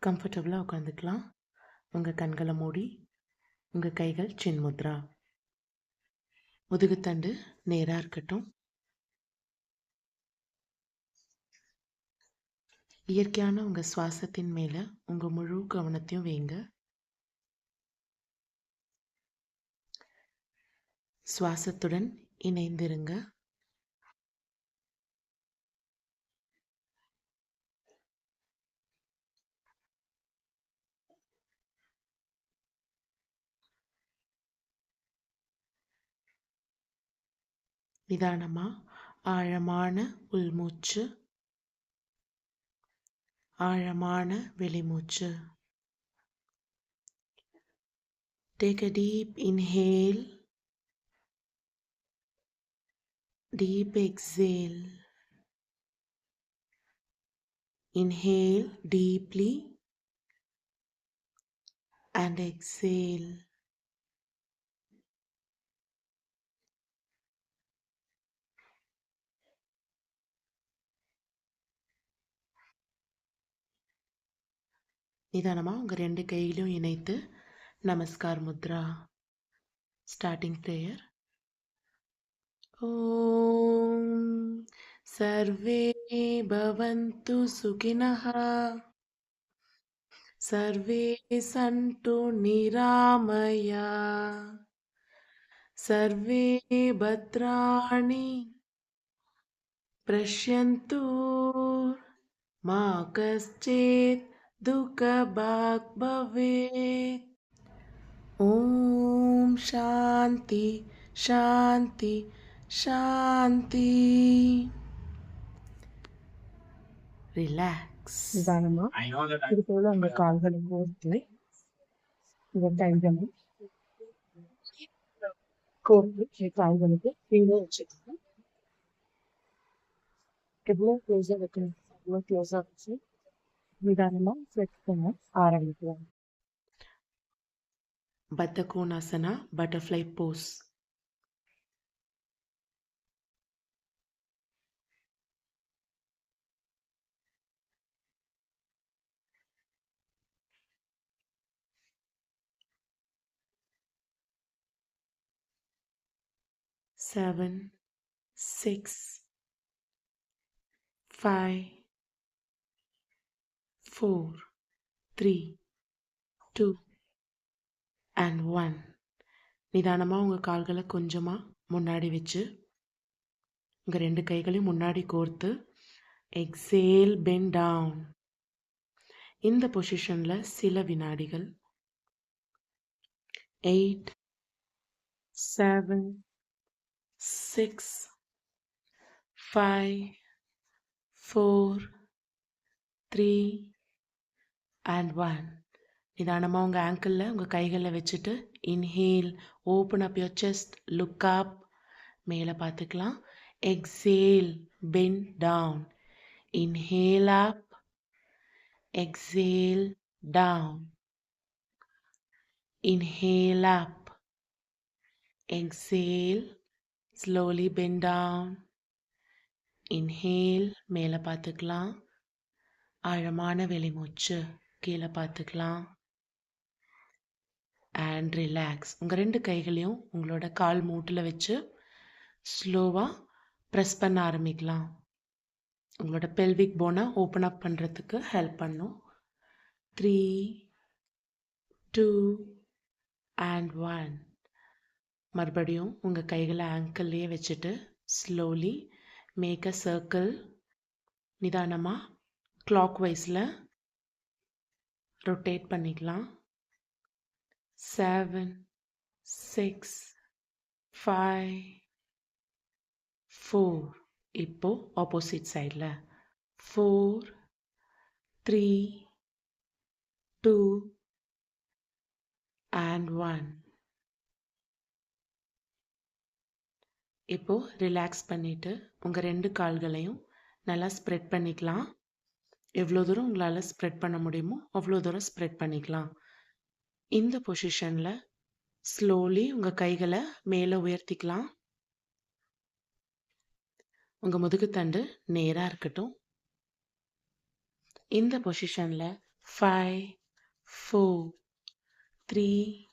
கம்ஃபர்டபுளாக உட்காந்துக்கலாம். உங்கள் கண்களை மூடி உங்கள் கைகள் சின்முத்ரா. முதுகுத்தண்டு நேராக இருக்கட்டும். இயற்கையான உங்கள் சுவாசத்தின் மேலே உங்கள் முழு கவனத்தையும் வைங்க. சுவாசத்துடன் இணைந்திருங்க. நிதானமாக ஆழமான உள்மூச்சு, ஆழமான வெளிமூச்சு. Take a deep inhale, deep exhale. Inhale deeply and exhale. நிதானமாக உங்கள் 2 கையிலும் இணைத்து நமஸ்கார் முத்ரா. Starting prayer. ஓம் சர்வே பவந்து சுகினஹ, சர்வே சந்து நிராமயா, சர்வே பத்ராணி பஷ்யந்து மா கஷ்சித் துக்கபாக் பவேத். ஓம் சாந்தி சாந்தி சாந்தி. ரிலாக்ஸ். நிதானமா இது போல உங்க கால்களை கோர்த்து உங்க கைகளை கோர்த்து கால்களுக்கு கீழே வச்சுக்கணும். எவ்வளோ க்ளோஸாக வைக்கணும் அவ்வளோ க்ளோஸாக வச்சு நிதானமா ஃப்ளெக்ஸ் பண்ண ஆரம்பிக்கலாம். பத்தகோணாசனா, பட்டர்ஃப்ளை போஸ். Seven, 6, 5, 4, 3, 2 and 1. நிதானமாக உங்கள் கால்களை கொஞ்சமாக முன்னாடி வச்சு உங்கள் 2 கைகளையும் முன்னாடி கோர்த்து எக்ஸேல் பெண்ட் டவுன். இந்த பொசிஷனில் சில வினாடிகள். 8, 7, 6, 5, 4, 3 and 1. நிதானமாக உங்கள் ஆங்கிளில் உங்கள் கைகளில் வச்சுட்டு inhale, open up your chest, look up, மேலே பார்த்துக்கலாம். Exhale, bend down. Inhale up, exhale down. Inhale up, exhale, slowly bend down. Inhale, மேலே பார்த்துக்கலாம். ஆழமான வெளிமூச்சு, கீழே பார்த்துக்கலாம். And relax. உங்கள் 2 கைகளையும் உங்களோட கால் மூட்டில் வச்சு ஸ்லோவாக ப்ரெஸ் பண்ண ஆரம்பிக்கலாம். உங்களோட பெல்விக் போனை ஓப்பன் அப் பண்ணுறதுக்கு ஹெல்ப் பண்ணும். 3, 2 and 1. மறுபடியும் உங்கள் கைகளை ஆங்கிள்லேயே வச்சுட்டு ஸ்லோலி மேக் அ சர்க்கிள். நிதானமாக கிளாக் வைஸில் ரொட்டேட் பண்ணிக்கலாம். 7, 6, 5, 4. இப்போ ஆப்போசிட் சைடில் 4, 3, 2 and 1. இப்போ ரிலாக்ஸ் பண்ணிவிட்டு உங்கள் 2 கால்களையும் நல்லா ஸ்ப்ரெட் பண்ணிக்கலாம். எவ்வளோ தூரம் உங்களால் ஸ்ப்ரெட் பண்ண முடியுமோ அவ்வளோ தூரம் ஸ்ப்ரெட் பண்ணிக்கலாம். இந்த பொசிஷனில் ஸ்லோலி உங்கள் கைகளை மேலே உயர்த்திக்கலாம். உங்கள் முதுகுத்தண்டு நேராக இருக்கட்டும். இந்த பொசிஷனில் 5, 4, 3,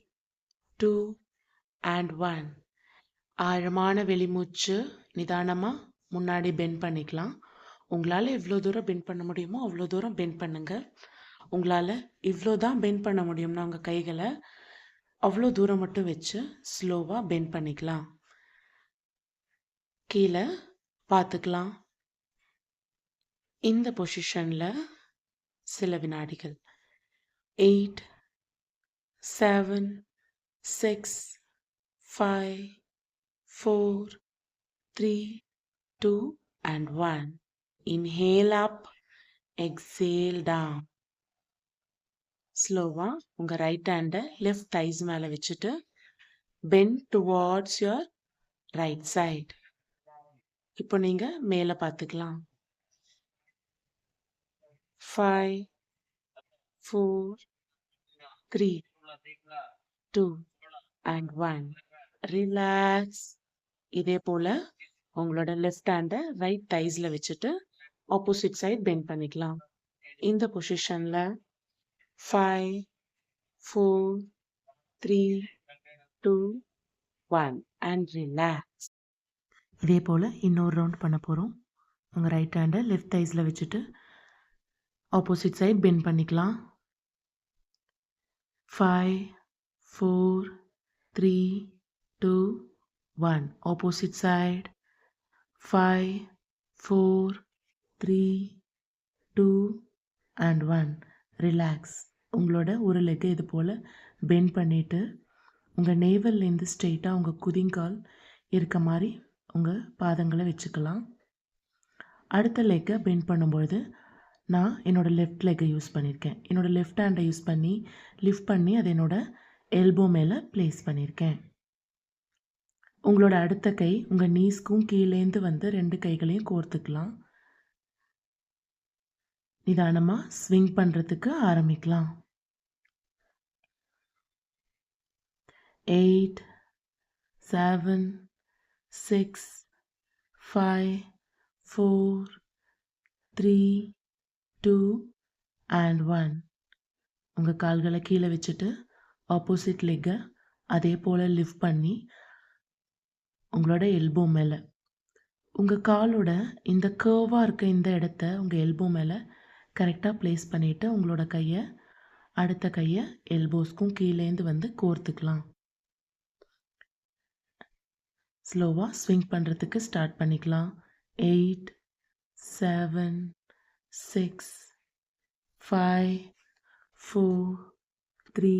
2 and 1. ஆழமான வெளிமூச்சு. நிதானமா முன்னாடி பெண்ட் பண்ணிக்கலாம். உங்களால எவ்வளோ தூரம் பெண்ட் பண்ண முடியுமோ அவ்வளோ தூரம் பெண்ட் பண்ணுங்க. உங்களால இவ்வளோ தான் பெண்ட் பண்ண முடியும்னா உங்கள் கைகளை அவ்வளோ தூரம் மட்டும் வச்சு ஸ்லோவாக பெண்ட் பண்ணிக்கலாம். கீழே பார்த்துக்கலாம். இந்த பொசிஷனில் சில வினாடிகள். 8, 7, 6, 5, 4, 3, 2 and 1. Inhale up, exhale down. ஸ்லோவா உங்க ரைட் ஹேண்டை லெஃப்ட் தைஸ் மேல வச்சுட்டு bend towards your right side. இப்போ நீங்க மேல பார்த்துக்கலாம். 5, 4, 3, 2 and 1. ரிலாக்ஸ். இதே போல உங்களோட லெஃப்ட் ஹேண்டை ரைட் தைஸ்ல வச்சுட்டு ஆப்போசிட் சைட் பெண்ட் பண்ணிக்கலாம். இந்த பொசிஷன்ல 5, 4, 3, 2, 1 and relax. இதே போல் இன்னொரு ரவுண்ட் பண்ண போகிறோம். உங்கள் ரைட் ஹேண்டை லெஃப்ட் தைஸில் வச்சுட்டு ஆப்போசிட் சைட் பெண்ட் பண்ணிக்கலாம். 5, 4, 3, 2, 1. Opposite side. 5, 4, 3, 2 and 1. ரிலாக்ஸ். உங்களோட ஒரு லெக்கை இது போல் பெண்ட் பண்ணிவிட்டு உங்கள் நேவல்லேருந்து ஸ்ட்ரெயிட்டாக உங்கள் குதிங்கால் இருக்க மாதிரி உங்கள் பாதங்களை வச்சுக்கலாம். அடுத்த லெக்கை பெண்ட் பண்ணும்பொழுது நான் என்னோடய லெஃப்ட் லெக்கை யூஸ் பண்ணியிருக்கேன். என்னோடய லெஃப்ட் ஹேண்டை யூஸ் பண்ணி லிஃப்ட் பண்ணி அதை என்னோடய எல்போ மேலே ப்ளேஸ் பண்ணியிருக்கேன். உங்களோட அடுத்த கை உங்கள் நீஸ்க்கும் கீழேந்து வந்து 2 கைகளையும் கோர்த்துக்கலாம். நிதானமாக ஸ்விங் பண்ணுறதுக்கு ஆரம்பிக்கலாம். 8, 7, 6, 5, 4, 3, 2 and 1. உங்கள் கால்களை கீழே வச்சுட்டு ஆப்போசிட் லெக்கை அதே போல் லிஃப்ட் பண்ணி உங்களோட எல்போ மேலே உங்கள் காலோட இந்த கர்வாக இருக்க இந்த இடத்த உங்கள் எல்போ மேலே கரெக்டாக ப்ளேஸ் பண்ணிவிட்டு உங்களோட கையை அடுத்த கையை எல்போஸ்க்கும் கீழேந்து வந்து கோர்த்துக்கலாம். ஸ்லோவாக ஸ்விங் பண்ணுறதுக்கு ஸ்டார்ட் பண்ணிக்கலாம். 8, 7, 6, 5, 4, 3,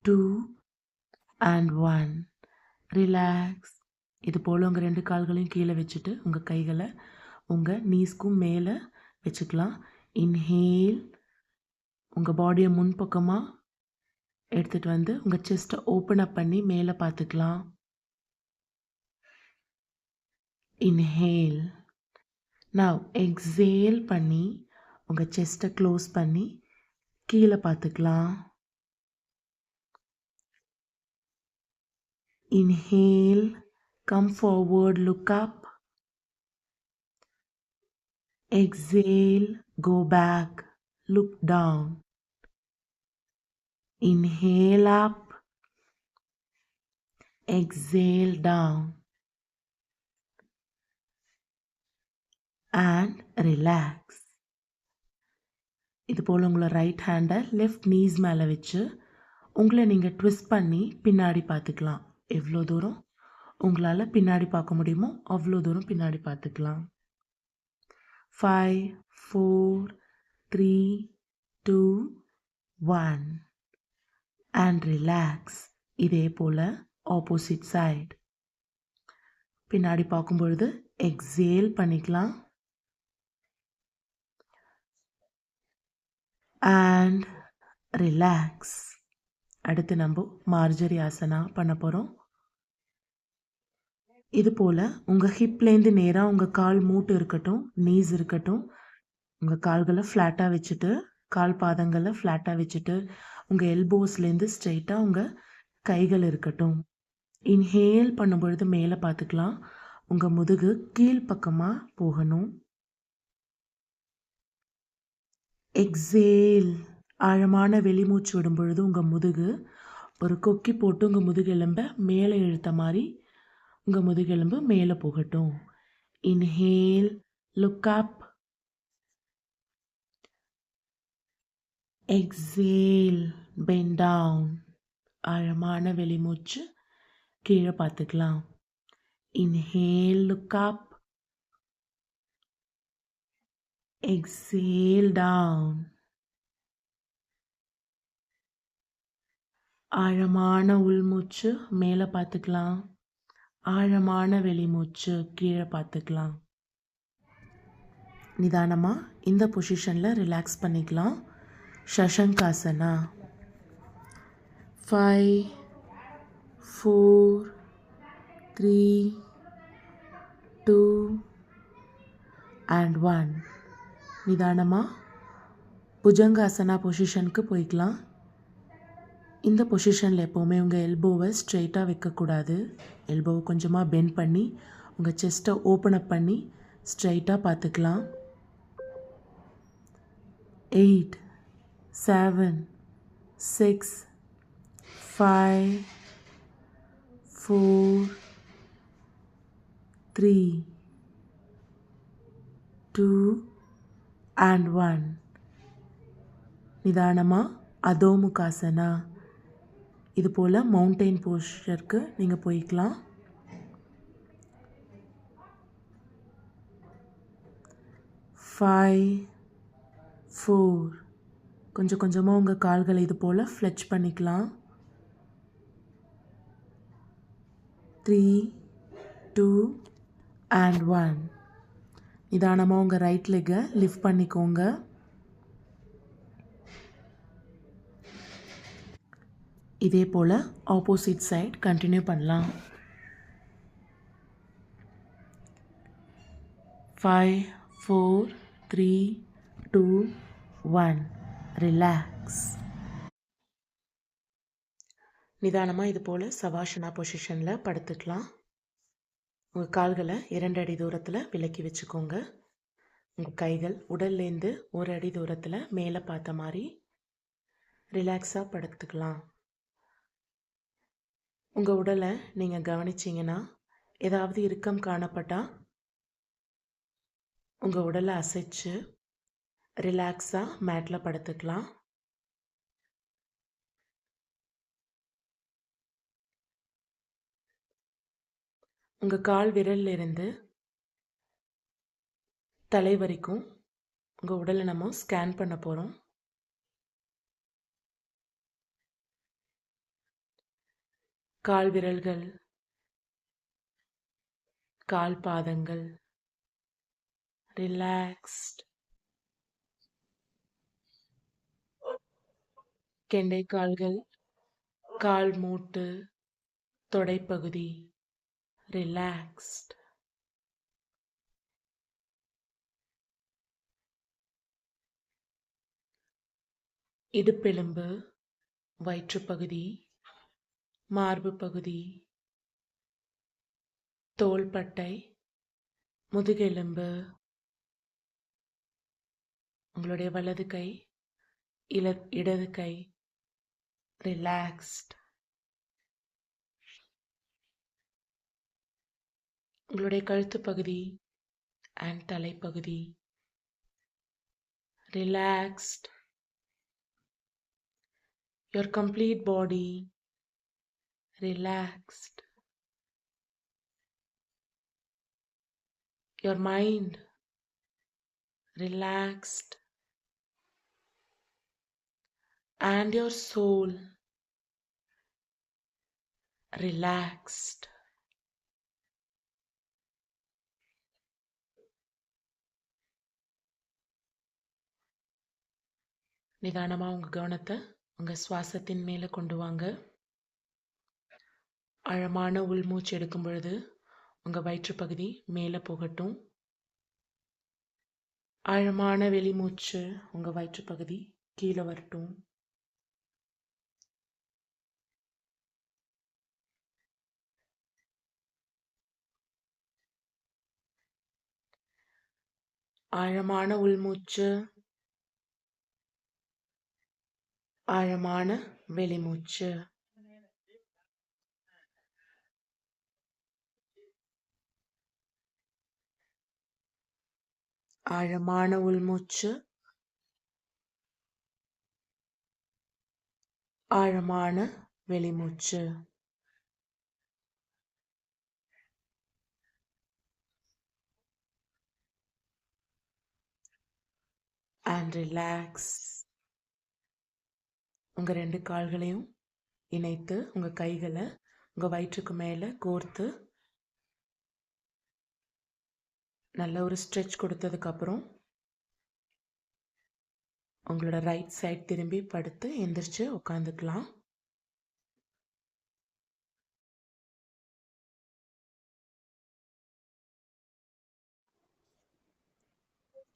2 and 1. ரிலாக்ஸ். இது போல் உங்கள் 2 கால்களையும் கீழே வச்சுட்டு உங்கள் கைகளை உங்கள் நீஸ்க்கும் மேலே வச்சுக்கலாம். இன்ஹேல். உங்கள் பாடியை முன்பக்கமாக எடுத்துகிட்டு வந்து உங்கள் செஸ்ட்டை ஓப்பன் அப் பண்ணி மேலே பார்த்துக்கலாம். இன்ஹேல். நவ் எக்ஸேல் பண்ணி உங்கள் செஸ்ட்டை க்ளோஸ் பண்ணி கீழே பார்த்துக்கலாம். Inhale, come forward, look up. Exhale, go back, look down. Inhale up, exhale down. And relax. இது போல் உங்களை ரைட் ஹேண்டை லெஃப்ட் நீஸ் மேலே வச்சு உங்களை நீங்கள் ட்விஸ்ட் பண்ணி பின்னாடி பார்த்துக்கலாம். எவ்வளோ தூரம் உங்களால் பின்னாடி பார்க்க முடியுமோ அவ்வளோ தூரம் பின்னாடி பார்த்துக்கலாம். 5, 4, 3, 2, 1 and relax. இதே போல் ஆப்போசிட் சைடு பின்னாடி பார்க்கும் பொழுது எக்ஸேல் பண்ணிக்கலாம். and relax. அடுத்து நம்ம மார்ஜரி ஆசனா பண்ண போகிறோம். இது போல் உங்கள் ஹிப்லேருந்து நேராக உங்கள் கால் மூட்டு இருக்கட்டும், நீஸ் இருக்கட்டும். உங்கள் கால்களை ஃப்ளாட்டாக வச்சுட்டு கால் பாதங்களை ஃப்ளாட்டாக வச்சுட்டு உங்கள் எல்போஸ்லேருந்து ஸ்ட்ரெயிட்டாக உங்கள் கைகள் இருக்கட்டும். இன்ஹேல் பண்ணும்பொழுது மேலே பார்த்துக்கலாம். உங்கள் முதுகு கீழ்ப்பக்கமாக போகணும். எக்ஸேல். ஆழமான வெளிமூச்சு விடும் பொழுது உங்கள் முதுகு ஒரு கொக்கி போட்டு உங்கள் முதுகெலும்பை மேலே இழுத்த மாதிரி உங்கள் முதுகெலும்பு மேலே போகட்டும். Inhale, look up. Exhale, bend down. ஆழமான வெளிமூச்சு, கீழே பார்த்துக்கலாம். Inhale, look up. Exhale, down. ஆழமான உள்மூச்சு, மேலே பார்த்துக்கலாம். ஆழமான வெளிமூச்சு, கீழே பார்த்துக்கலாம். நிதானமாக இந்த பொசிஷனில் ரிலாக்ஸ் பண்ணிக்கலாம். ஷஷங்காசனா. 5, 4, 3, 2 and 1. நிதானமாக புஜங்காசனா பொசிஷனுக்கு போய்க்கலாம். இந்த பொசிஷனில் எப்போவுமே உங்கள் எல்போவை ஸ்ட்ரெயிட்டாக வைக்கக்கூடாது. எல்போவை கொஞ்சமாக பெண்ட் பண்ணி உங்கள் செஸ்ட்டை ஓப்பன் அப் பண்ணி ஸ்ட்ரெயிட்டாக பார்த்துக்கலாம். 8, 7, 6, 5, 4, 3, 2 and 1. நிதானமாக அதோமுகாசனா. இது போல் மவுண்டெயின் போஸ்டருக்கு நீங்கள் போய்க்கலாம். 5, 4. கொஞ்சம் கொஞ்சமாக உங்கள் கால்களை இது போல் ஃப்ளெச் பண்ணிக்கலாம். 3, 2 and 1. நிதானமாக உங்கள் ரைட் லெக்கை லிஃப்ட் பண்ணிக்கோங்க. இதே போல் ஆப்போசிட் சைட் கண்டினியூ பண்ணலாம். 5, 4, 3, 2, 1. ரிலாக்ஸ். நிதானமாக இது போல் சவாஷனா பொசிஷனில் படுத்துக்கலாம். உங்கள் கால்களை 2 அடி தூரத்தில் விலக்கி வச்சுக்கோங்க. உங்கள் கைகள் உடல்லேருந்து 1 அடி தூரத்தில் மேலே பார்த்த மாதிரி ரிலாக்ஸாக படுத்துக்கலாம். உங்கள் உடலை நீங்கள் கவனிச்சிங்கன்னா ஏதாவது இறுக்கம் காணப்பட்டால் உங்கள் உடலை அசைச்சு ரிலாக்ஸாக மேட்டில் படுத்துக்கலாம். உங்கள் கால் விரல்ல இருந்து தலை வரைக்கும் உங்கள் உடலை நம்ம ஸ்கேன் பண்ண போகிறோம். கால் விரல்கள், கால் பாதங்கள் ரிலாக்ஸ்ட். கெண்டை கால்கள், கால் மூட்டு, தொடைப்பகுதி ரிலாக்ஸ்ட். இடுப்பெலும்பு, வயிற்றுப்பகுதி, மார்பு பகுதி, தோள்பட்டை, முதுகெலும்பு, உங்களுடைய வலது கை, இடது கை ரிலாக்ஸ்ட். உங்களுடைய கழுத்து பகுதி அண்ட் தலைப்பகுதி relaxed. Your complete body relaxed. Your mind relaxed. And your soul relaxed. நிதானமாக உங்கள் கவனத்தை உங்கள் சுவாசத்தின் மேலே கொண்டு வாங்க. ஆழமான உள்மூச்சு எடுக்கும் பொழுது உங்கள் வயிற்றுப்பகுதி மேலே போகட்டும். ஆழமான வெளிமூச்சு உங்கள் வயிற்றுப்பகுதி கீழே வரட்டும். ஆழமான உள்மூச்சு, ஆழமான வெளிமூச்சு. ஆழமான உள்மூச்சு. ஆழமான வெளிமூச்சு. And relax. உங்க 2 கால்களையும் இணைத்து உங்க கைகளை உங்க வயிற்றுக்கு மேல கோர்த்து நல்ல ஒரு ஸ்ட்ரெச் கொடுத்ததுக்கு அப்புறம் உங்களோட ரைட் சைடு திரும்பி படுத்து எந்திரிச்சு உட்காந்துக்கலாம்.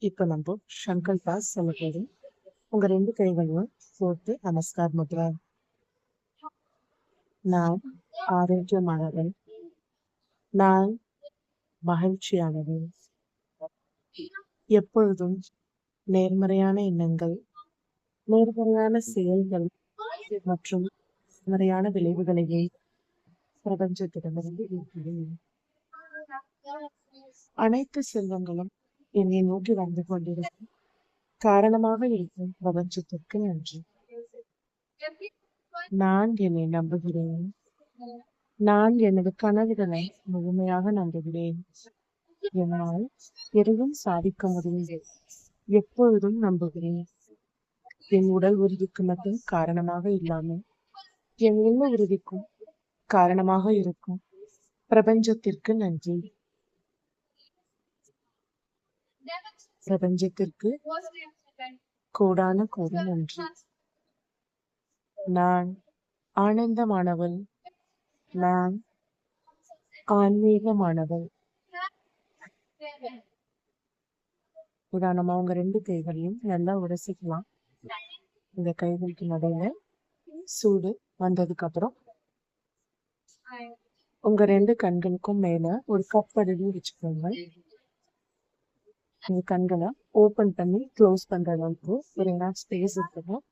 இப்போ நம்ம சங்கல்பாஸ் சொல்ல போறோம். உங்க 2 கைகளையும் போட்டு நமஸ்கார் முத்ரா. நான் ஆரோக்கியமானவன். நான் மகிழ்ச்சியானவன். எப்பொழுதும் நேர்மறையான எண்ணங்கள், நேர்மறையான செயல்கள் மற்றும் நேர்மறையான விளைவுகளையே பிரபஞ்சத்திடமிருந்து ஈர்க்கிறேன். அனைத்து செல்வங்களும் என்னை நோக்கி வந்து கொண்டிருக்கும் காரணமாக இருக்கும் பிரபஞ்சத்திற்கு நன்றி. நான் என்னை நம்புகிறேன். நான் எனது கனவுகளை முழுமையாக நம்புகிறேன். என்னால் எதையும் சாதிக்க முடியும். எப்பொழுதும் நம்புகிறேன். என் உடல் உறுதிக்கு மட்டும் காரணமாக இல்லாமல் என் எண்ண உறுதிக்கும் காரணமாக இருக்கும் பிரபஞ்சத்திற்கு நன்றி. பிரபஞ்சத்திற்கு கோடான கோடி நன்றி. நான் ஆனந்தமானவள். நான் ஆன்மீகமானவள். உதாரணமா உங்க 2 கைகளையும் நல்லா உரசிக்கலாம். இந்த கைகளுக்கு நடுவுல சூடு வந்ததுக்கு அப்புறம் உங்க 2 கண்களுக்கும் மேல ஒரு கப் அருவி வச்சுக்கோங்க. உங்க கண்களை ஓபன் பண்ணி க்ளோஸ் பண்ற அளவுக்கு ஒரு ஸ்பேஸ் இருக்கணும்.